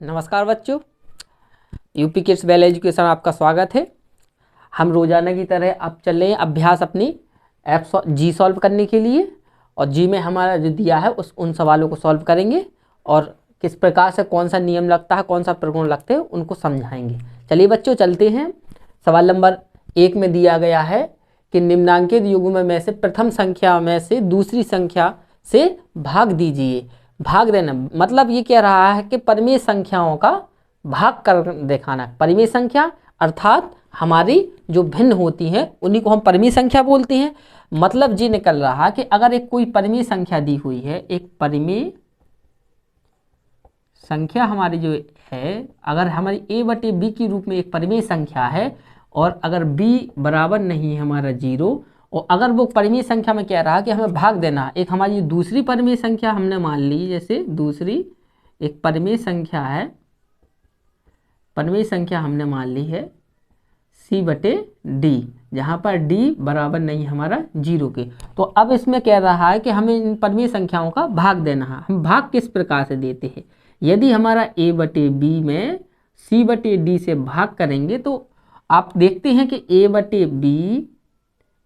नमस्कार बच्चों, UP kids well education आपका स्वागत है। हम रोजाना की तरह अब चल रहे हैं अभ्यास अपनी ऐप जी सॉल्व करने के लिए। और जी में हमारा जो दिया है उन सवालों को सॉल्व करेंगे और किस प्रकार से कौन सा नियम लगता है, कौन सा प्रगुण लगते हैं, उनको समझाएंगे। चलिए बच्चों चलते हैं। सवाल नंबर 1 में दिया गया है कि निम्नांकित युग्म में से प्रथम संख्या में से दूसरी संख्या से भाग दीजिए। भाग देना मतलब ये कह रहा है कि परिमेय संख्याओं का भाग कर दिखाना। परिमेय संख्या अर्थात हमारी जो भिन्न होती हैं उन्हीं को हम परिमेय संख्या बोलते हैं। मतलब ये निकल रहा है कि अगर एक कोई परिमेय संख्या दी हुई है, एक परिमेय संख्या हमारी जो है, अगर हमारी a बटे बी के रूप में एक परिमेय संख्या है और अगर b बराबर नहीं है हमारा 0, और अगर वो परिमेय संख्या में कह रहा है कि हमें भाग देना है, एक हमारी दूसरी परिमेय संख्या हमने मान ली, जैसे दूसरी एक परिमेय संख्या है, परिमेय संख्या हमने मान ली है c बटे d, जहाँ पर d बराबर नहीं हमारा 0 के। तो अब इसमें कह रहा है कि हमें इन परिमेय संख्याओं का भाग देना है। हम भाग किस प्रकार से देते हैं? यदि हमारा a बटे बी में c बटे d से भाग करेंगे तो आप देखते हैं कि a बटे बी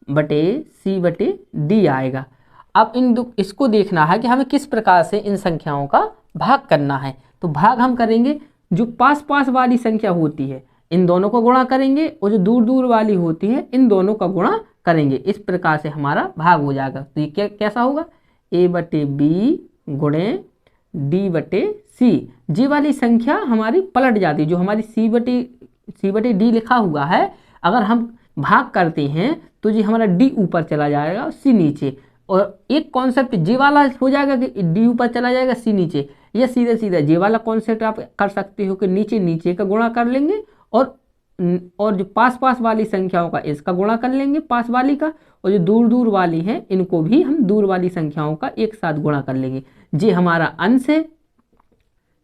बटे c बटे d आएगा। अब इसको देखना है कि हमें किस प्रकार से इन संख्याओं का भाग करना है। तो भाग हम करेंगे, जो पास पास वाली संख्या होती है इन दोनों को गुणा करेंगे और जो दूर दूर वाली होती है इन दोनों का गुणा करेंगे। इस प्रकार से हमारा भाग हो जाएगा। तो ये कैसा होगा? a बटे बी गुणे d बटे c। जी वाली संख्या हमारी पलट जाती है, जो हमारी c बटे d लिखा हुआ है, अगर हम भाग करते हैं तो जी हमारा d ऊपर चला जाएगा, c नीचे। और एक कॉन्सेप्ट जे वाला हो जाएगा कि d ऊपर चला जाएगा, c नीचे। या सीधा सीधा जे वाला कॉन्सेप्ट आप कर सकते हो कि नीचे नीचे का गुणा कर लेंगे और जो पास पास वाली संख्याओं का इसका गुणा कर लेंगे पास वाली का, और जो दूर दूर वाली है इनको भी हम दूर वाली संख्याओं का एक साथ गुणा कर लेंगे। जे हमारा अंश है,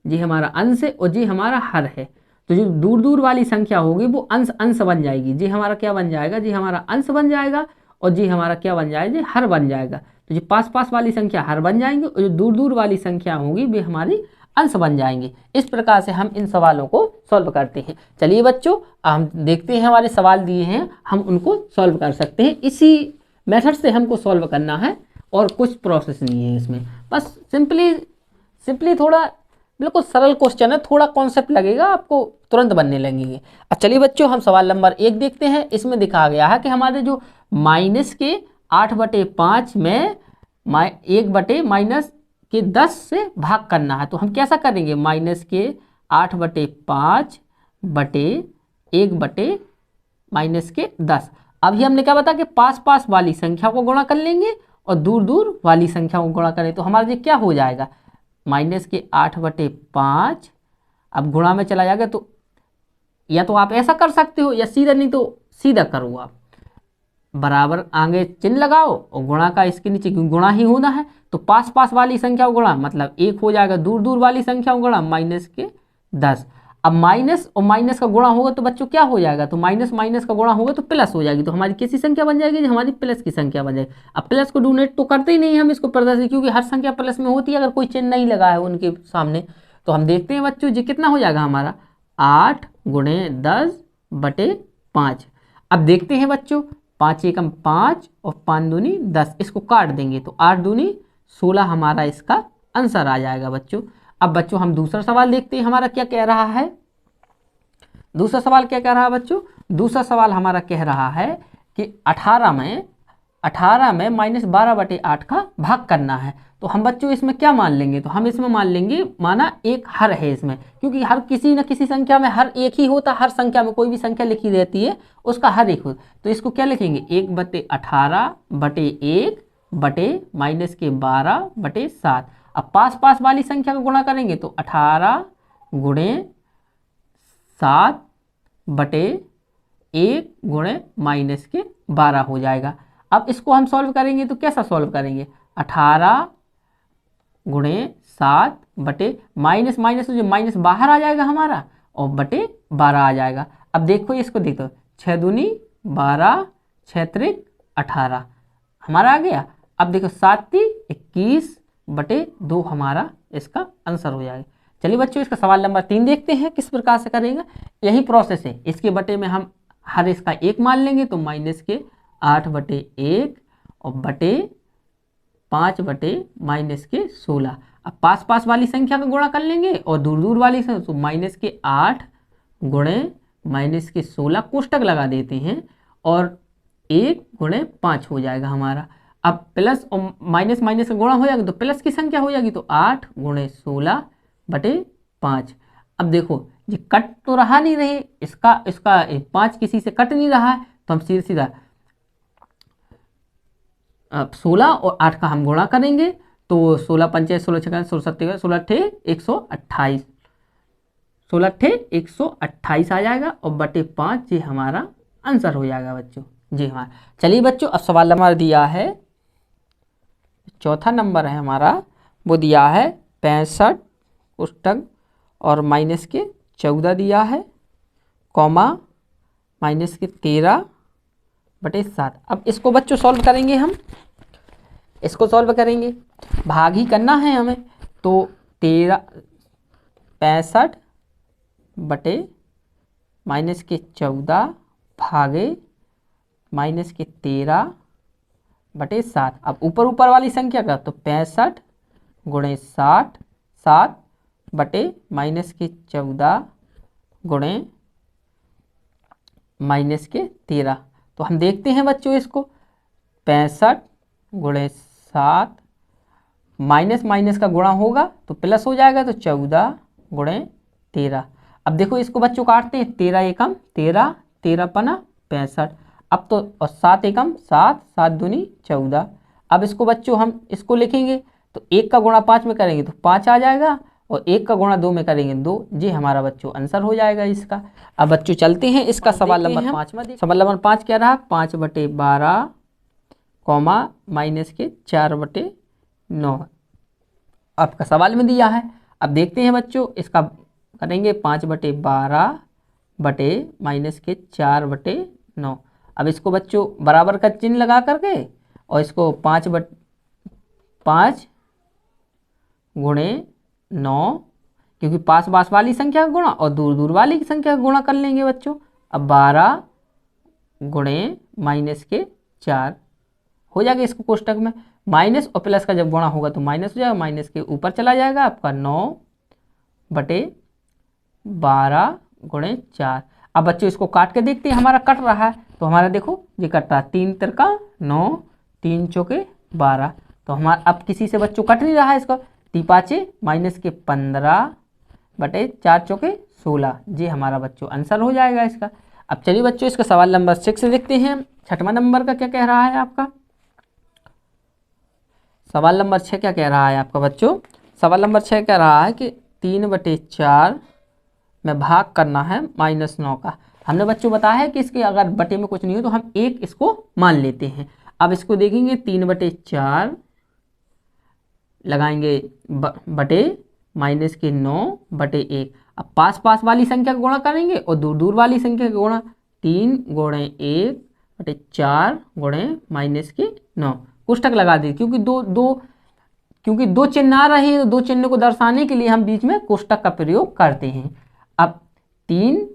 जे हमारा अंश है और जे हमारा हर है। तो जो दूर दूर वाली संख्या होगी वो अंश अंश बन जाएगी। जे हमारा क्या बन जाएगा? जे हमारा अंश बन जाएगा और जे हमारा क्या बन जाएगा? जे हर बन जाएगा। तो जो पास पास वाली संख्या हर बन जाएंगे और जो दूर दूर वाली संख्या होगी वे हमारी अंश बन जाएंगे। इस प्रकार से हम इन सवालों को सॉल्व करते हैं। चलिए बच्चों हम देखते हैं, हमारे सवाल दिए हैं, हम उनको सॉल्व कर सकते हैं। इसी मेथड से हमको सॉल्व करना है और कुछ प्रोसेस नहीं है इसमें। बस सिंपली थोड़ा बिल्कुल सरल क्वेश्चन है, थोड़ा कॉन्सेप्ट लगेगा, आपको तुरंत बनने लगेंगे। अब चलिए बच्चों हम सवाल नंबर 1 देखते हैं। इसमें दिखा गया है कि हमारे जो माइनस के 8/5 में 1 बटे माइनस के 10 से भाग करना है। तो हम कैसा करेंगे? माइनस के 8/5 बटे 1 बटे माइनस के 10। अभी हमने क्या बताया कि पास पास वाली संख्या को गुणा कर लेंगे और दूर दूर वाली संख्या को गुणा करें। तो हमारा ये क्या हो जाएगा? माइनस के 8/5 अब गुणा में चला जाएगा। तो या तो आप ऐसा कर सकते हो या सीधा, नहीं तो सीधा करो आप, बराबर आगे चिन्ह लगाओ और गुणा का इसके नीचे, क्योंकि गुणा ही होना है। तो पास पास वाली संख्या को गुणा मतलब 1 हो जाएगा, दूर दूर वाली संख्या को गुणा माइनस के 10। अब माइनस और माइनस का गुणा होगा तो बच्चों क्या हो जाएगा? तो माइनस माइनस का गुणा होगा तो प्लस हो जाएगी। तो हमारी कैसी संख्या बन जाएगी? हमारी प्लस की संख्या बन जाएगी। अब प्लस को डोनेट तो करते ही नहीं हम इसको प्रदर्शित, क्योंकि हर संख्या प्लस में होती है अगर कोई चिन्ह नहीं लगा है उनके सामने। तो हम देखते हैं बच्चों जी कितना हो जाएगा हमारा 8 × 10/5। अब देखते हैं बच्चों, 5 एकम 5 और 5 दूनी 10, इसको काट देंगे तो 8 दूनी 16 हमारा इसका आंसर आ जाएगा बच्चों। अब बच्चों हम दूसरा सवाल देखते हैं, हमारा क्या कह रहा है। दूसरा सवाल क्या कह रहा है बच्चों? दूसरा सवाल हमारा कह रहा है कि 18 में -12/8 का भाग करना है। तो हम बच्चों इसमें क्या मान लेंगे? तो हम इसमें मान लेंगे, माना एक हर है इसमें, क्योंकि हर किसी न किसी संख्या में हर एक ही होता। हर संख्या में कोई भी संख्या लिखी रहती है उसका हर एक होता। तो इसको क्या लिखेंगे? 1/18/1 बटे -12/7। अब पास पास वाली संख्या का गुणा करेंगे तो 18 × 7/1 × -12 हो जाएगा। अब इसको हम सॉल्व करेंगे तो कैसा सॉल्व करेंगे? 18 × 7 बटे माइनस माइनस जो माइनस बाहर आ जाएगा हमारा और बटे 12 आ जाएगा। अब देखो इसको देखो, 6 दूनी 12, 6 त्रिक 18 हमारा आ गया। अब देखो 7 × 3 = 21/2 हमारा इसका आंसर हो जाएगा। चलिए बच्चों इसका सवाल नंबर 3 देखते हैं किस प्रकार से करेंगे। यही प्रोसेस है, इसके बटे में हम हर इसका 1 मान लेंगे, तो माइनस के 8/1 और बटे 5 बटे माइनस के 16। अब पास पास वाली संख्या का गुणा कर लेंगे और दूर दूर वाली संख्या, तो माइनस के 8 गुणे माइनस के 16 कोष्टक लगा देते हैं और 1 गुणे 5 हो जाएगा हमारा। अब प्लस और माइनस माइनस का गुणा हो जाएगा तो प्लस की संख्या हो जाएगी, तो 8 गुणे 16 बटे 5। अब देखो ये कट तो रहा नहीं रहे, इसका 5 किसी से कट नहीं रहा है, तो हम सीधा सीधा 16 और 8 का हम गुणा करेंगे, तो 16 पंचे 16 छक्का 16 सत्ते 16 अट्ठे 128, 16 अट्ठे 128 आ जाएगा और बटे 5 ये हमारा आंसर हो जाएगा बच्चों जी हमारा। चलिए बच्चों अब सवाल नंबर दिया है, चौथा नंबर है हमारा, वो दिया है 65 कोष्टक और माइनस के 14 दिया है, कॉमा माइनस के 13 बटे 7। अब इसको बच्चों सॉल्व करेंगे, हम इसको सॉल्व करेंगे, भाग ही करना है हमें, तो 65 बटे माइनस के 14 भागे माइनस के 13 बटे 7। अब ऊपर ऊपर वाली संख्या का, तो 65 गुणे 60 7 बटे माइनस के 14 गुणे माइनस के 13। तो हम देखते हैं बच्चों इसको, 65 गुणे 7 माइनस माइनस का गुणा होगा तो प्लस हो जाएगा, तो 14 गुणे 13। अब देखो इसको बच्चों काटते हैं, 13 एकम 13 13 पना 65। अब तो और 7 एकम 7 7 दूनी 14। अब इसको बच्चों हम इसको लिखेंगे, तो 1 का गुणा 5 में करेंगे तो 5 आ जाएगा और 1 का गुणा 2 में करेंगे 2। जी हमारा बच्चों आंसर हो जाएगा इसका। अब बच्चों चलते हैं इसका सवाल नंबर 5 में। सवाल नंबर 5 क्या रहा, 5 बटे 12 कॉमा माइनस के 4 बटे 9 आपका सवाल में दिया है। अब देखते हैं बच्चों इसका करेंगे, 5 बटे 12 बटे माइनस के 4 बटे 9। अब इसको बच्चों बराबर का चिन्ह लगा करके और इसको 5 गुणे 9, क्योंकि पास पास वाली संख्या का गुणा और दूर दूर वाली की संख्या का गुणा कर लेंगे बच्चों। अब 12 गुणे माइनस के 4 हो जाएगा, इसको कोष्टक में माइनस और प्लस का जब गुणा होगा तो माइनस हो जाएगा, माइनस के ऊपर चला जाएगा आपका 9 बटे 12 गुणे 4। अब बच्चों इसको काट के देखते हैं, हमारा कट रहा है, तो हमारा देखो ये कट रहा है, 3 तिरका 9 3 चौके 12। तो हमारा अब किसी से बच्चों कट नहीं रहा है, इसको 3 पाँचे माइनस के 15 बटे 4 चौके 16। जी हमारा बच्चों आंसर हो जाएगा इसका। अब चलिए बच्चों इसका सवाल नंबर 6 देखते हैं, 6वां नंबर का क्या कह रहा है आपका। सवाल नंबर 6 क्या कह रहा है आपका बच्चों, सवाल नंबर 6 कह रहा है कि 3 बटे 4 में भाग करना है -9 का। हमने बच्चों बताया है कि इसके अगर बटे में कुछ नहीं हो तो हम 1 इसको मान लेते हैं। अब इसको देखेंगे, 3 बटे 4 लगाएंगे बटे माइनस के 9 बटे 1। अब पास पास वाली संख्या का गुणा करेंगे और दूर दूर वाली संख्या का गुणा, 3 गुणे 1 बटे 4 गुणे माइनस के 9 कोष्टक लगा दी, क्योंकि दो चिन्ह आ रहे हैं तो दो चिन्ह को दर्शाने के लिए हम बीच में कोष्टक का प्रयोग करते हैं। अब 3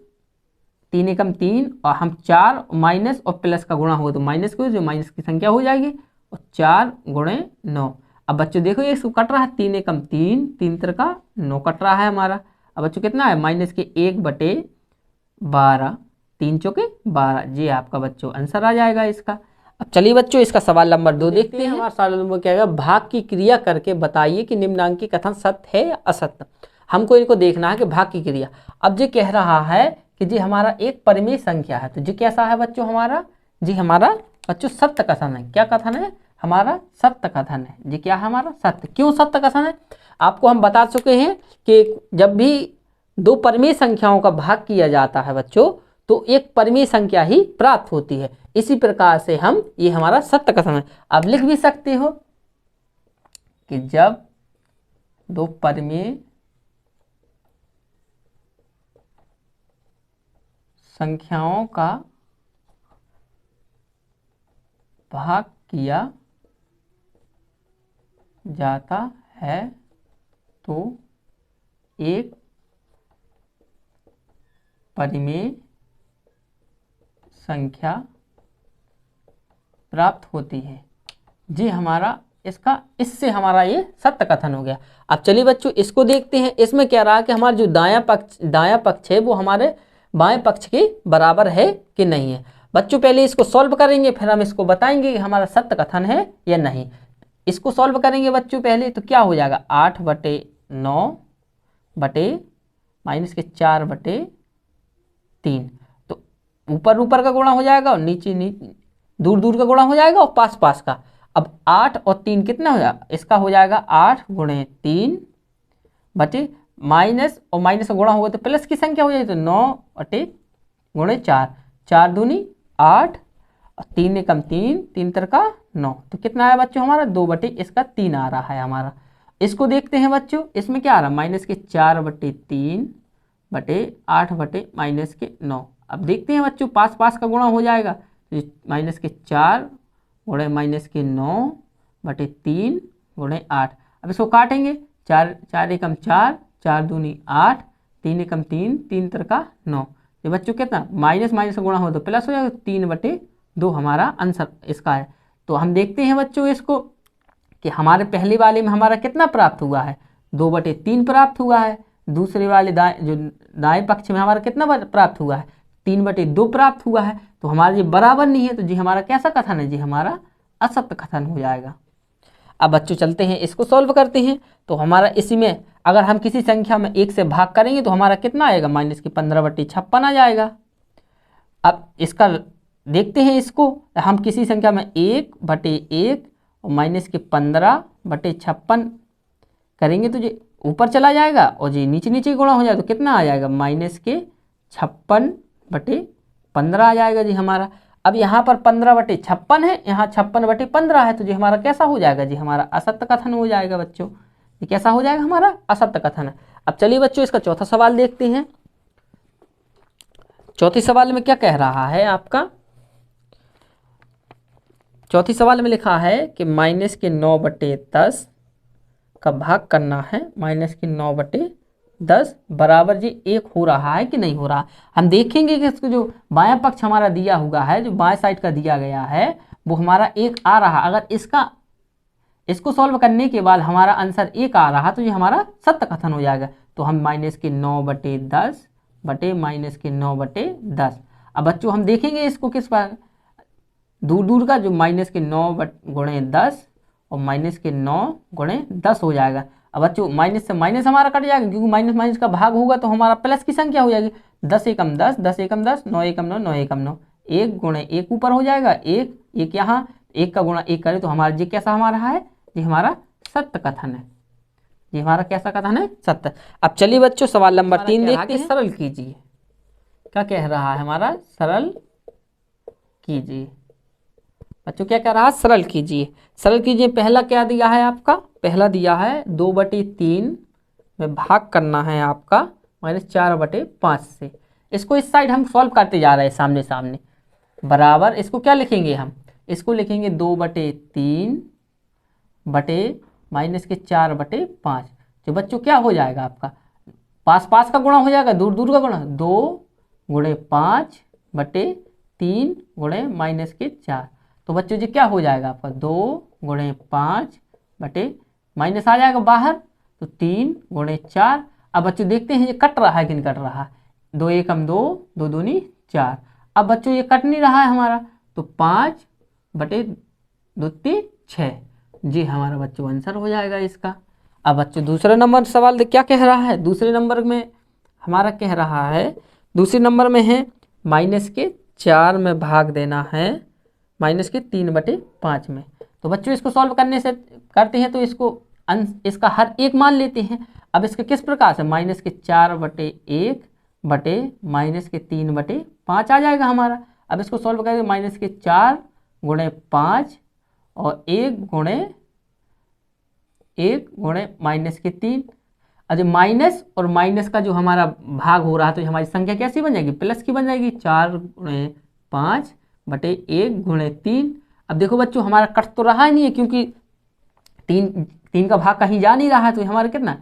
एकम 3 और हम 4 माइनस और प्लस का गुणा हो तो माइनस को, जो माइनस की संख्या हो जाएगी, और 4 गुणे 9। अब बच्चों देखो ये इसको कट रहा है, 3 एकम 3 3 तिरका 9 कट रहा है हमारा। अब बच्चों कितना है, माइनस के 1 बटे 12 3 चौके 12। जी आपका बच्चों आंसर आ जाएगा इसका। अब चलिए बच्चों इसका सवाल नंबर 2 देखते हैं। हमारा सवाल नंबर क्या है, भाग की क्रिया करके बताइए कि निम्नांकित कथन सत्य है या असत्य। हमको इनको देखना है कि भाग की क्रिया। अब जी कह रहा है कि जी हमारा एक परिमेय संख्या है, तो जी कैसा है बच्चों हमारा, जी हमारा बच्चों सत्य कथन है। क्या कथन है हमारा, सत्य कथन है। जी क्या है हमारा सत्य। क्यों सत्य कथन है, आपको हम बता चुके हैं कि जब भी दो परिमेय संख्याओं का भाग किया जाता है बच्चों, तो एक परिमेय संख्या ही प्राप्त होती है। इसी प्रकार से हम, ये हमारा सत्य कथन है। अब लिख भी सकते हो कि जब दो परिमेय संख्याओं का भाग किया जाता है तो एक परिमेय संख्या प्राप्त होती है। जी हमारा इससे हमारा ये सत्य कथन हो गया। अब चलिए बच्चों इसको देखते हैं। इसमें क्या रहा कि हमारा जो दायां पक्ष है वो हमारे बाएं पक्ष के बराबर है कि नहीं है। बच्चों पहले इसको सॉल्व करेंगे, फिर हम इसको बताएंगे कि हमारा सत्य कथन है या नहीं। इसको सॉल्व करेंगे बच्चों पहले, तो क्या हो जाएगा 8/9 बटे -4/3। तो ऊपर ऊपर का गुणा हो जाएगा और नीचे दूर दूर का गुणा हो जाएगा और पास पास का। अब 8 और 3 कितना हो जाएगा, इसका हो जाएगा 8 × 3 बटे माइनस और माइनस का गुणा होगा तो प्लस की संख्या हो जाएगी, तो 9/4, 4 दूनी 8 और 3 एकम 3, 3 तिरका 9। तो कितना आया बच्चों हमारा 2/3 आ रहा है हमारा। इसको देखते हैं बच्चों, इसमें क्या आ रहा है -4/3 बटे 8/-9। अब देखते हैं बच्चों पास पास का गुणा हो जाएगा, तो -4 × -9/3 × 8। अब इसको काटेंगे, 4 एकम 4, 4 दूनी 8, 3 एकम 3, 3 तिरका 9। ये बच्चों कितना माइनस माइनस का गुणा हो तो प्लस हो जाएगा, 3/2 हमारा आंसर इसका है। तो हम देखते हैं बच्चों इसको कि हमारे पहले वाले में हमारा कितना प्राप्त हुआ है, 2/3 प्राप्त हुआ है। दूसरे वाले दाएं पक्ष में हमारा कितना प्राप्त हुआ है, 3/2 प्राप्त हुआ है। तो हमारा ये बराबर नहीं है, तो जी हमारा कैसा कथन है, जी हमारा असत्य कथन हो जाएगा। अब बच्चों चलते हैं इसको सॉल्व करते हैं। तो हमारा इसी में अगर हम किसी संख्या में 1 से भाग करेंगे तो हमारा कितना आएगा -15/56 आ जाएगा। अब इसका देखते हैं इसको, हम किसी संख्या में 1/1 और -15/56 करेंगे तो जी ऊपर चला जाएगा और जी नीचे नीचे गुणा हो जाएगा, तो कितना आ जाएगा -56/15 आ जाएगा जी हमारा। अब यहाँ पर 15/56 है, यहाँ 56/15 है, तो जी हमारा कैसा हो जाएगा, जी हमारा असत्य कथन हो जाएगा बच्चों। ये कैसा हो जाएगा, हमारा असत्य कथन है। अब चलिए बच्चों इसका चौथा सवाल देखते हैं। चौथे सवाल में क्या कह रहा है आपका, चौथे सवाल में लिखा है कि -9/10 का भाग करना है, -9/10 बराबर जी 1 हो रहा है कि नहीं हो रहा। हम देखेंगे कि इसको जो बायां पक्ष हमारा दिया हुआ है, जो बाएं साइड का दिया गया है वो हमारा 1 आ रहा। अगर इसको सॉल्व करने के बाद हमारा आंसर 1 आ रहा तो ये हमारा सत्य कथन हो जाएगा। तो हम -9/10 बटे -9/10। अब बच्चों हम देखेंगे इसको किस पर, दूर दूर का जो -9 × 10 और -9 × 10 हो जाएगा। अब बच्चों माइनस से माइनस हमारा कट जाएगा, क्योंकि माइनस माइनस का भाग होगा तो हमारा प्लस की संख्या हो जाएगी। 10 एकम 10, 10 एकम 10, 9 एकम 9, 9 एकम 9, 1 × 1 ऊपर हो जाएगा, 1 यहाँ 1 का गुणा 1 करें तो हमारा जी कैसा हमारा है, ये हमारा सत्य कथन है। ये हमारा कैसा कथन है, सत्य। अब चलिए बच्चों सवाल नंबर 3 देखते हैं। सरल कीजिए, क्या कह रहा है हमारा, सरल कीजिए। बच्चों क्या कह रहा है, सरल कीजिए। सरल कीजिए, पहला क्या दिया है आपका, पहला दिया है 2/3 में भाग करना है आपका -4/5 से। इसको इस साइड हम सॉल्व करते जा रहे हैं सामने सामने, बराबर इसको क्या लिखेंगे हम, इसको लिखेंगे 2/3 बटे -4/5। तो बच्चों क्या हो जाएगा आपका, पास पास का गुणा हो जाएगा, दूर दूर का गुणा, 2 × 5/3 × -4। तो बच्चों जी क्या हो जाएगा आपका 2 × 5 बटे माइनस आ जाएगा बाहर, तो 3 × 4। अब बच्चों देखते हैं ये कट रहा है कि नहीं कट रहा, 2 एकम 2, 2 दूनी 4। अब बच्चों ये कट नहीं रहा है हमारा, तो 5/2 6 जी हमारा बच्चों आंसर हो जाएगा इसका। अब बच्चों दूसरे नंबर सवाल क्या कह रहा है, दूसरे नंबर में हमारा कह रहा है, दूसरे नंबर में है -4 में भाग देना है -3/5 में। तो बच्चों इसको सॉल्व करने से करते हैं तो इसका हर एक मान लेते हैं। अब इसका किस प्रकार से, -4/1 बटे -3/5 आ जाएगा हमारा। अब इसको सॉल्व करेंगे, -4 × 5 और 1 × -3। अब जो माइनस और माइनस का जो हमारा भाग हो रहा है तो हमारी संख्या कैसी बन जाएगी, प्लस की बन जाएगी, 4 × 5 बटे 1 × 3। अब देखो बच्चों हमारा कट तो रहा ही नहीं है, क्योंकि 3 का भाग कहीं जा नहीं रहा है, तो हमारा कितना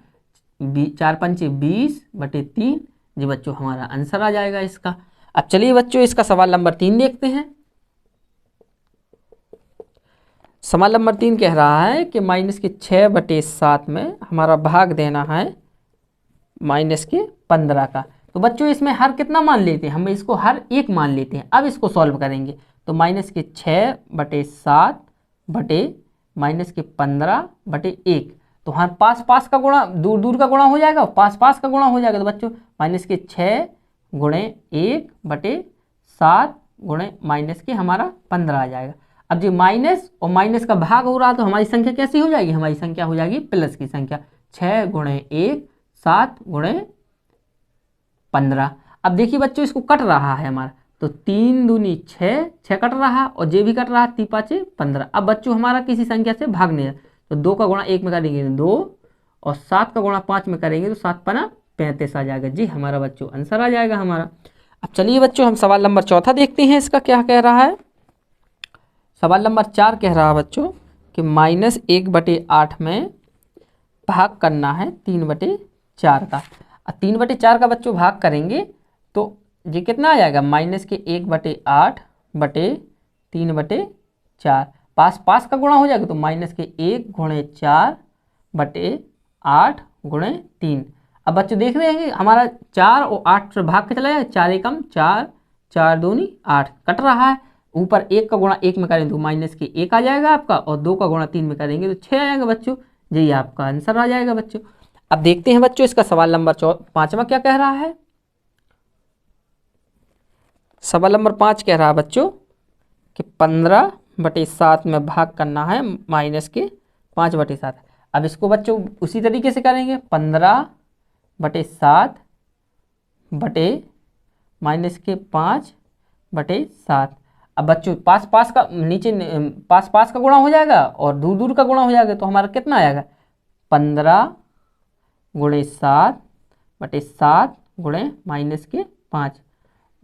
4 पंचे 20/3 जी बच्चों हमारा आंसर आ जाएगा इसका। अब चलिए बच्चों इसका सवाल नंबर 3 देखते हैं। सवाल नंबर 3 कह रहा है कि -6/7 में हमारा भाग देना है -15 का। तो बच्चों इसमें हर कितना मान लेते हैं, हम इसको हर एक मान लेते हैं। अब इसको सॉल्व करेंगे तो -6/7 बटे -15/1, तो हर पास पास का गुणा दूर दूर का गुणा हो जाएगा, पास पास का गुणा हो जाएगा। तो बच्चों -6 × 1/7 × हमारा 15 आ जाएगा। अब जो माइनस और माइनस का भाग हो रहा तो हमारी संख्या कैसी हो जाएगी, हमारी संख्या हो जाएगी प्लस की संख्या। 6 × 1 7 × 15। अब देखिए बच्चों इसको कट रहा है हमारा, तो 3 दूनी 6 कट रहा और जे भी कट रहा 3 5 15। अब बच्चों हमारा किसी संख्या से भागने है तो 2 का गुणा 1 में करेंगे 2 और 7 का गुणा 5 में करेंगे तो 7 पना 35 आ जाएगा जी हमारा बच्चों आंसर आ जाएगा हमारा। अब चलिए बच्चों हम सवाल नंबर 4 देखते हैं, इसका क्या कह रहा है। सवाल नंबर 4 कह रहा है बच्चों कि -1/8 में भाग करना है 3/4 का। 3/4 का बच्चों भाग करेंगे तो ये कितना आ जाएगा, -1/8 बटे 3/4। पास पास का गुणा हो जाएगा तो -1 × 4 बटे 8 × 3। अब बच्चों देख रहे हैं हमारा 4 और 8 से भाग के चला जाएगा, 4 एकम 4 4 दूनी 8 कट रहा है। ऊपर 1 का गुणा 1 में करेंगे तो -1 आ जाएगा आपका, और 2 का गुणा 3 में करेंगे तो 6 आ जाएगा बच्चों, यही आपका आंसर आ जाएगा बच्चों। अब देखते हैं बच्चों इसका सवाल नंबर 5वां क्या कह रहा है। सवाल नंबर 5 कह रहा है बच्चों कि 15/7 में भाग करना है -5/7। अब इसको बच्चों उसी तरीके से करेंगे, 15/7 बटे -5/7। अब बच्चों पास पास का नीचे पास पास का गुणा हो जाएगा और दूर दूर का गुणा हो जाएगा, तो हमारा कितना आएगा 15 × 7/7 × -5।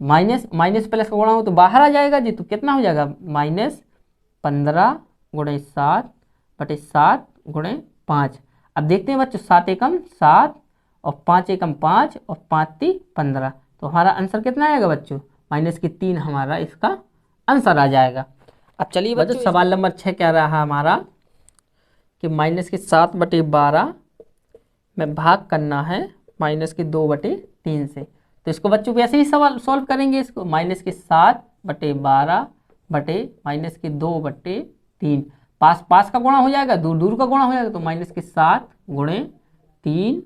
माइनस प्लस का गुणा हो तो बाहर आ जाएगा जी, तो कितना हो जाएगा -15 × 7/7 × 5। अब देखते हैं बच्चों 7 एकम 7 और 5 एकम 5 और 5 3 15, तो हमारा आंसर कितना आएगा बच्चों -3 हमारा इसका आंसर आ जाएगा। अब चलिए बच्चों सवाल नंबर 6 क्या रहा हमारा कि -7/12 में भाग करना है -2/3 से। तो इसको बच्चों वैसे ही सवाल सॉल्व करेंगे, इसको -7/12 बटे -2/3। पास पास का गुणा हो जाएगा, दूर दूर का गुणा हो जाएगा, तो -7 × 3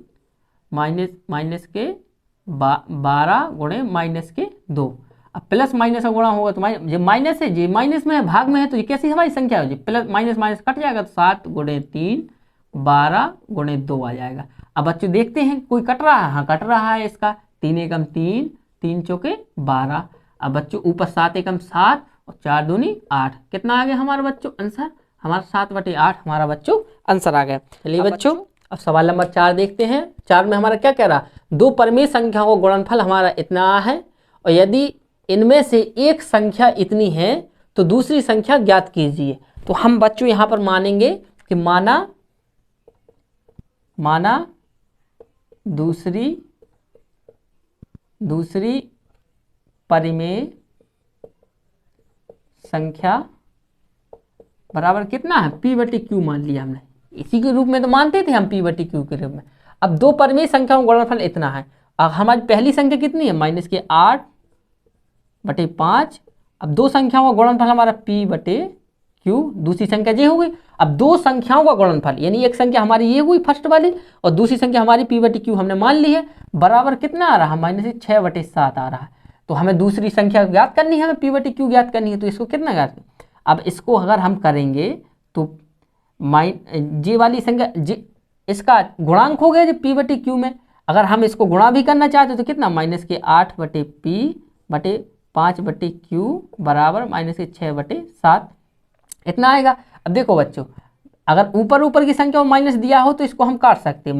-12 × -2। अब प्लस माइनस का गुणा होगा तो ये माइनस है, ये माइनस में है, भाग में है, तो ये कैसी हमारी संख्या हो जी, प्लस माइनस माइनस कट जाएगा तो 7 × 3 12 × 2 आ जाएगा। अब बच्चों देखते हैं कोई कट रहा है, हाँ कट रहा है इसका, 3 एकम 3 3 चौके 12। अब बच्चों ऊपर 7 एकम 7 और 4 दूनी 8, कितना आ गया हमारा बच्चों आंसर, हमारा 7/8 हमारा बच्चों आंसर आ गया। चलिए बच्चों अब सवाल नंबर 4 देखते हैं। 4 में हमारा क्या कह रहा, दो परिमेय संख्याओं का गुणनफल हमारा इतना है और यदि इनमें से एक संख्या इतनी है तो दूसरी संख्या ज्ञात कीजिए। तो हम बच्चों यहाँ पर मानेंगे कि माना दूसरी परिमेय संख्या बराबर कितना है P/Q मान लिया हमने, इसी के रूप में तो मानते थे हम P/Q के रूप में। अब दो परिमेय संख्याओं का गुणनफल इतना है, हमारी पहली संख्या कितनी है -8/5। अब दो संख्याओं का गुणनफल हमारा P/Q, दूसरी संख्या ये हो गई। अब दो संख्याओं का गुणनफल यानी एक संख्या हमारी ये हुई फर्स्ट वाली और दूसरी संख्या हमारी P/Q हमने मान ली है, बराबर कितना आ रहा है -6/7 आ रहा है। तो हमें दूसरी संख्या ज्ञात करनी है, हमें P/Q ज्ञात करनी है, तो इसको कितना ज्ञात। अब इसको अगर हम करेंगे तो जे वाली संख्या इसका गुणांक हो गया जो P/Q में, अगर हम इसको गुणा भी करना चाहते तो कितना -8/P/5/Q बराबर -6/7 इतना आएगा। अब देखो बच्चों अगर ऊपर की संख्या में माइनस दिया हो तो इसको हम काट सकते हैं,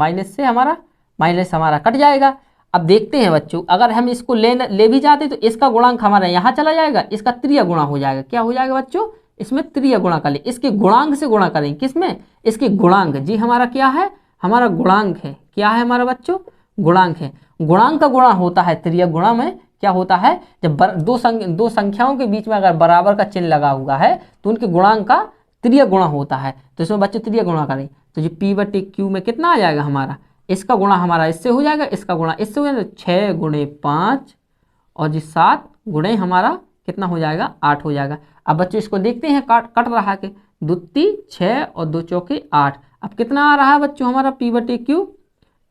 माइनस हमारा कट जाएगा। अब देखते हैं बच्चों अगर हम इसको ले भी जाते तो इसका गुणांक हमारा यहाँ चला जाएगा, इसका त्रिय गुणा हो जाएगा। क्या हो जाएगा बच्चों, इसमें त्रिय गुणा कर ले, इसके गुणांक से गुणा करेंगे, किसमें, इसके गुणांक जी हमारा क्या है, हमारा गुणांक है क्या है हमारा बच्चों, गुणांक है। गुणांक का गुणा होता है तिर्यक गुणा में, क्या होता है, जब दो संख्याओं के बीच में अगर बराबर का चिन्ह लगा हुआ है तो उनके गुणांक का तिर्यक गुणा होता है। तो इसमें बच्चों तिर्यक गुणा करें तो जो P/Q में कितना आ जाएगा हमारा, इसका गुणा हमारा इससे हो जाएगा, इसका गुणा इससे हो जाएगा, 6 × 5 और जी 7 गुणे हमारा कितना हो जाएगा, 8 हो जाएगा। अब बच्चों इसको देखते हैं, कट रहा है कि 2 × 6 और 2 × 8। अब कितना आ रहा है बच्चों हमारा P/Q,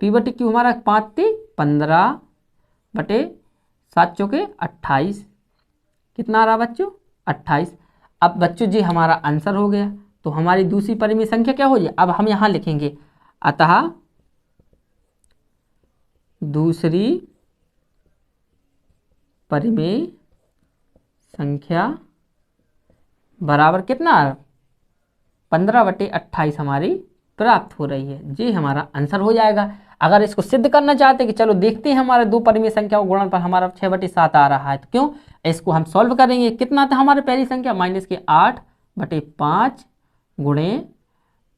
P/Q हमारा 5 × 15 बटे 7 × 28, कितना आ रहा बच्चों, 28। अब बच्चों जी हमारा आंसर हो गया। तो हमारी दूसरी परिमेय संख्या क्या हो जाए, अब हम यहाँ लिखेंगे, अतः दूसरी परिमेय संख्या बराबर कितना, 15/28 हमारी प्राप्त हो रही है। जी हमारा आंसर हो जाएगा। अगर इसको सिद्ध करना चाहते हैं कि चलो देखते हैं हमारे दो परिमेय संख्याओं गुणन पर हमारा 6/7 आ रहा है, तो क्यों, इसको हम सॉल्व करेंगे। कितना था हमारे पहली संख्या, -8/5 गुणे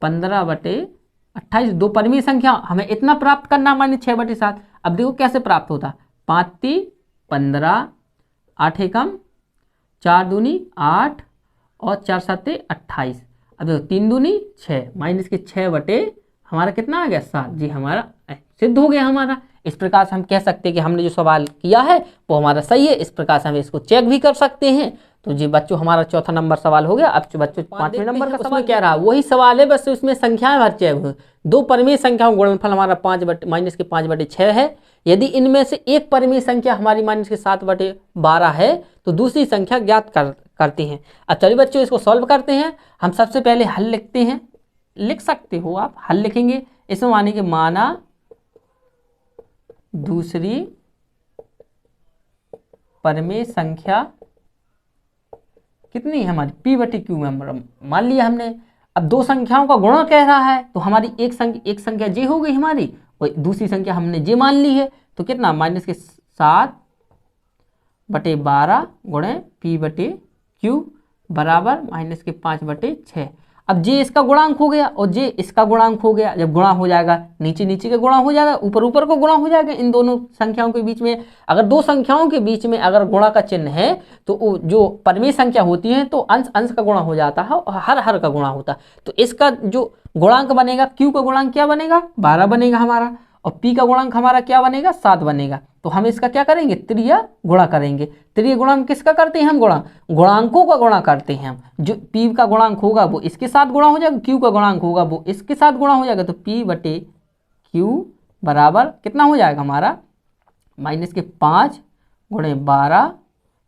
15/28। दो परिमेय संख्या हमें इतना प्राप्त करना -6/7। अब देखो कैसे प्राप्त होता, 5 × 15, 8 एकम 4 दूनी 8 और 4 7 28। अब देखो 3 दूनी 6 -6 हमारा कितना आ गया, 7। जी हमारा सिद्ध हो गया हमारा। इस प्रकार से हम कह सकते हैं कि हमने जो सवाल किया है वो हमारा सही है। इस प्रकार से हम इसको चेक भी कर सकते हैं। तो जी बच्चों हमारा चौथा नंबर सवाल हो गया। अब बच्चों 5वें नंबर का सवाल क्या रहा, वही सवाल है, बस उसमें संख्याएं भर चेक हुई। दो परिमेय संख्याओं गुणनफल हमारा -5/6 है। यदि इनमें से एक परिमेय संख्या हमारी -7/12 है तो दूसरी संख्या ज्ञात करते हैं। अब चलिए बच्चों इसको सॉल्व करते हैं। हम सबसे पहले हल लिखते हैं, लिख सकते हो आप, हल लिखेंगे। इसमें माने कि माना दूसरी परिमेय संख्या कितनी है हमारी, P/Q में मान लिया हमने। अब दो संख्याओं का गुणा कह रहा है तो हमारी एक संख्या j हो गई हमारी, और दूसरी संख्या हमने j मान ली है। तो कितना, -7/12 गुणे P/Q बराबर -5/6। अब j इसका गुणांक हो गया और j इसका गुणांक हो गया। जब गुणा हो जाएगा नीचे नीचे का गुणा हो जाएगा, ऊपर ऊपर को गुणा हो जाएगा। इन दोनों संख्याओं के बीच में, अगर दो संख्याओं के बीच में अगर गुणा का चिन्ह है तो जो परिमेय संख्या होती है तो अंश अंश का गुणा हो जाता है और हर हर का गुणा होता है। तो इसका जो गुणांक बनेगा, Q का गुणांक क्या बनेगा, 12 बनेगा हमारा, और P का गुणांक हमारा क्या बनेगा, 7 बनेगा। तो हम इसका क्या करेंगे, त्रिया गुणा करेंगे। त्रिय गुणा किसका करते हैं हम, गुणांकों का गुणा करते हैं हम। जो P का गुणांक होगा वो इसके साथ गुणा हो जाएगा, Q का गुणांक होगा वो इसके साथ गुणा हो जाएगा। तो P/Q बराबर कितना हो जाएगा हमारा, -5 गुणे 12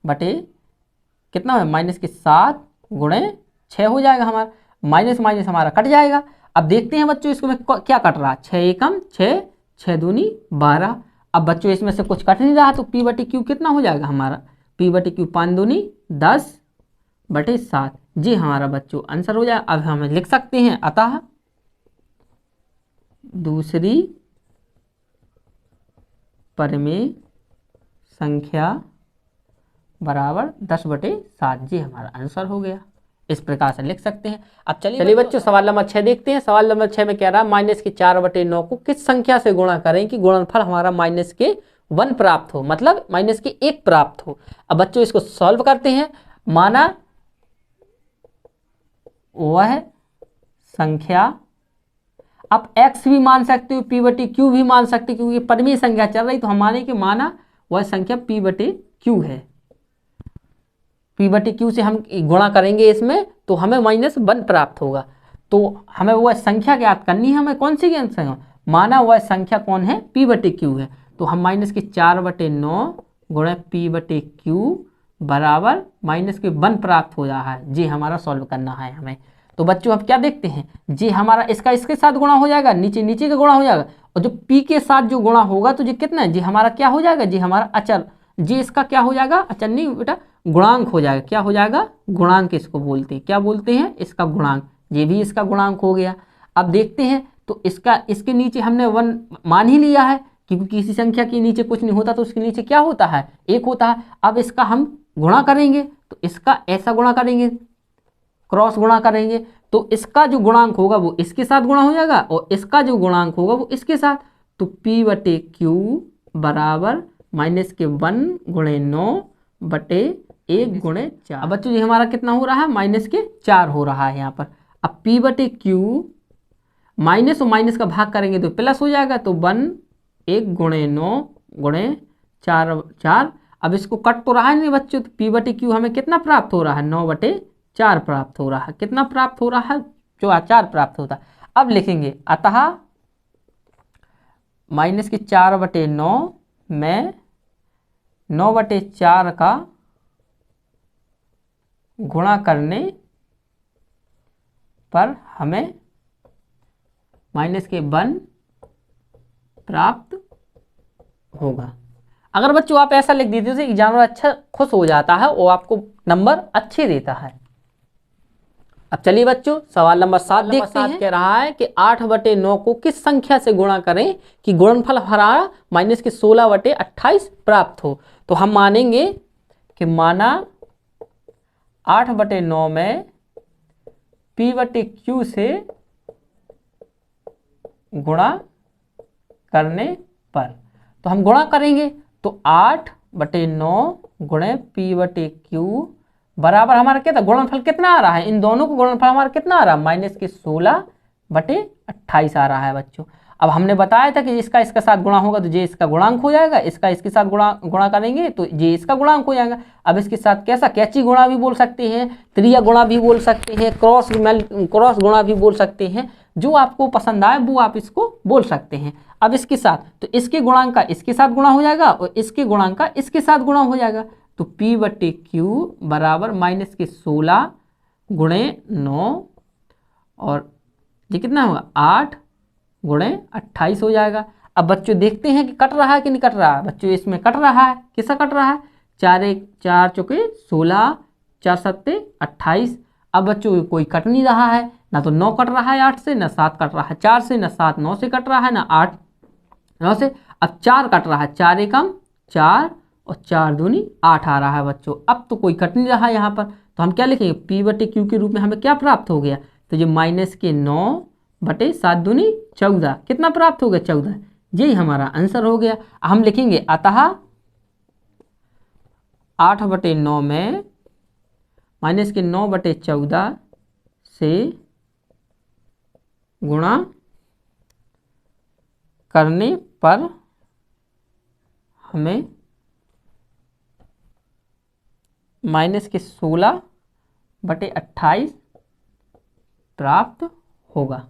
बटे कितना है, -7 गुणे 6 हो जाएगा हमारा। माइनस माइनस हमारा कट जाएगा। अब देखते हैं बच्चों इसको में क्या कट रहा है, 6 एकम 6, 6 दूनी 12। अब बच्चों इसमें से कुछ कट नहीं रहा तो P/Q कितना हो जाएगा हमारा, P/Q 5 दूनी 10/7। जी हमारा बच्चों आंसर हो जाए। अब हम लिख सकते हैं, अतः दूसरी परिमेय संख्या बराबर 10/7। जी हमारा आंसर हो गया। इस प्रकार से लिख सकते हैं। अब चलिए बच्चों सवाल नंबर 6 देखते हैं। सवाल नंबर 6 में कह रहा है -4/9 को किस संख्या से गुणा करें कि गुणनफल हमारा -1 प्राप्त हो, मतलब -1 प्राप्त हो। अब बच्चों इसको सॉल्व करते हैं। माना वह संख्या, आप x भी मान सकते हो, P/Q भी मान सकते हो, क्योंकि परिमेय संख्या चल रही तो हम माने कि माना वह संख्या P/Q है। P/Q से हम गुणा करेंगे इसमें तो हमें -1 प्राप्त होगा। तो हमें वह संख्या ज्ञात करनी है। हमें कौन सी संख्या, माना वह संख्या कौन है, P/Q है। तो हम -4/9 गुणे P/Q बराबर -1 प्राप्त हो रहा है। जी हमारा सॉल्व करना है हमें। तो बच्चों अब क्या देखते हैं, जी हमारा इसका इसके साथ गुणा हो जाएगा, नीचे नीचे का गुणा हो जाएगा, और जो P के साथ जो गुणा होगा तो जी कितना है, जी हमारा क्या हो जाएगा, जी हमारा अचर, जी इसका क्या हो जाएगा, अचर नहीं बेटा, गुणांक हो जाएगा। क्या हो जाएगा, गुणांक इसको बोलते हैं। क्या बोलते हैं, इसका गुणांक। ये भी इसका गुणांक हो गया। अब देखते हैं तो इसका, इसके नीचे हमने 1 मान ही लिया है, क्योंकि किसी संख्या के नीचे कुछ नहीं होता तो उसके नीचे क्या होता है, 1 होता है। अब इसका हम गुणा करेंगे तो इसका ऐसा गुणा करेंगे, क्रॉस गुणा करेंगे, तो इसका जो गुणांक होगा वो इसके साथ गुणा हो जाएगा और इसका जो गुणांक होगा वो इसके साथ। तो P बटे Q बराबर माइनस के 1 गुणे 9 बटे 1 गुणे 4। अब बच्चों ये हमारा कितना हो रहा है, माइनस के 4 हो रहा है यहाँ पर। अब P बटे Q माइनस और माइनस का भाग करेंगे तो प्लस हो जाएगा, तो 1 गुणे 9 गुणे 4। अब इसको कट तो रहा है नहीं बच्चों, तो P बटे Q हमें कितना प्राप्त हो रहा है, 9 बटे 4 प्राप्त हो रहा है। कितना प्राप्त हो रहा है, जो 4 प्राप्त होता है। अब लिखेंगे अतः माइनस के 4 बटे 9 में 9 बटे 4 का गुणा करने पर हमें माइनस के 1 प्राप्त होगा। अगर बच्चों आप ऐसा लिख देते हो एग्जामिनर अच्छा खुश हो जाता है और आपको नंबर अच्छे देता है। अब चलिए बच्चों सवाल नंबर 7 देखते हैं। कह रहा है कि 8 बटे 9 को किस संख्या से गुणा करें कि गुणनफल हमारा माइनस के 16 बटे 28 प्राप्त हो। तो हम मानेंगे कि माना 8 बटे 9 में P बटे Q से गुणा करने पर, तो हम गुणा करेंगे तो 8 बटे 9 गुणे P बटे Q बराबर हमारा क्या था, गुणनफल कितना आ रहा है, इन दोनों को गुणनफल हमारा कितना आ रहा है, माइनस के 16 बटे 28 आ रहा है बच्चों। अब हमने बताया था कि इसका इसका साथ गुणा होगा तो जे इसका गुणांक हो जाएगा, इसका इसके साथ गुणा करेंगे तो जे इसका गुणांक हो जाएगा। अब इसके साथ कैसा, कैची गुणा भी बोल सकते हैं, त्रिया गुणा भी बोल सकते हैं, क्रॉस गुणा भी बोल सकते हैं, जो आपको पसंद आए वो आप इसको बोल सकते हैं। अब इसके साथ तो इसके गुणांक का इसके साथ गुणा हो जाएगा और इसके गुणांक का इसके साथ गुणा हो जाएगा, तो P बटे Q बराबर माइनस के 16 गुणे 9 और ये कितना होगा 8 गुणे 28 हो जाएगा। अब बच्चों देखते हैं कि कट रहा है कि नहीं कट रहा है। बच्चों इसमें कट रहा है, किसका कट रहा है, 4 चौके 16, 4 सत्ते 28। अब बच्चों कोई कट नहीं रहा है, ना तो 9 कट रहा है 8 से, ना 7 कट रहा है 4 से, ना 7 9 से कट रहा है, ना 8 9 से। अब 4 कट रहा है, 4 एकम 4 और 4 दूनी 8 आ रहा है बच्चों। अब तो कोई कट नहीं रहा है यहाँ पर, तो हम क्या लिखेंगे, P बटे Q के रूप में हमें क्या प्राप्त हो गया, तो ये माइनस के 9 बटे 7 दूनी 14 कितना प्राप्त हो गया, 14। यही हमारा आंसर हो गया। हम लिखेंगे अतः 8 बटे 9 में माइनस के 9 बटे 14 से गुणा करने पर हमें माइनस के 16 बटे 28 प्राप्त होगा।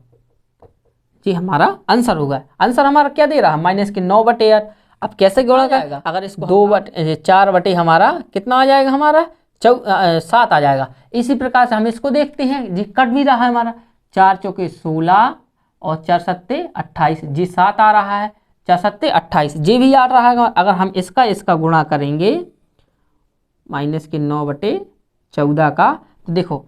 जी हमारा आंसर होगा। आंसर हमारा क्या दे रहा है, माइनस के 9 बटे 8। अब कैसे गुणा जाएगा, अगर इसको 4 बटे हमारा कितना आ जाएगा, हमारा 7 आ जाएगा। इसी प्रकार से हम इसको देखते हैं, जी कट भी रहा है हमारा, 4 चौके 16 और 4 सत्ते 28, जी 7 आ रहा है, 4 सत्ते 28, जी भी आ रहा है। अगर हम इसका गुणा करेंगे माइनस के 9 बटे 14 का, तो देखो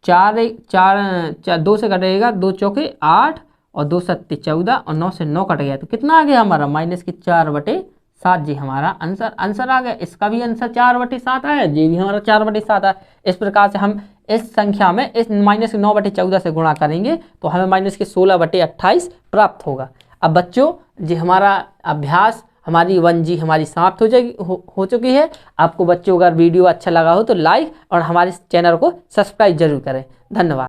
4 2 से कटेगा, 2 चौके 8 और 2 सत्ते 14 और 9 से 9 कट गया, तो कितना आ गया हमारा, माइनस के 4 बटे 7। जी हमारा आंसर आ गया। इसका भी आंसर 4 बटे 7 आया, जी भी हमारा 4 बटे 7 आया। इस प्रकार से हम इस संख्या में इस माइनस के 9 बटे 14 से गुणा करेंगे तो हमें माइनस के 16 बटे 28 प्राप्त होगा। अब बच्चों जी हमारा अभ्यास हमारी 1G हमारी समाप्त हो चुकी है। आपको बच्चों अगर वीडियो अच्छा लगा हो तो लाइक और हमारे चैनल को सब्सक्राइब जरूर करें। धन्यवाद।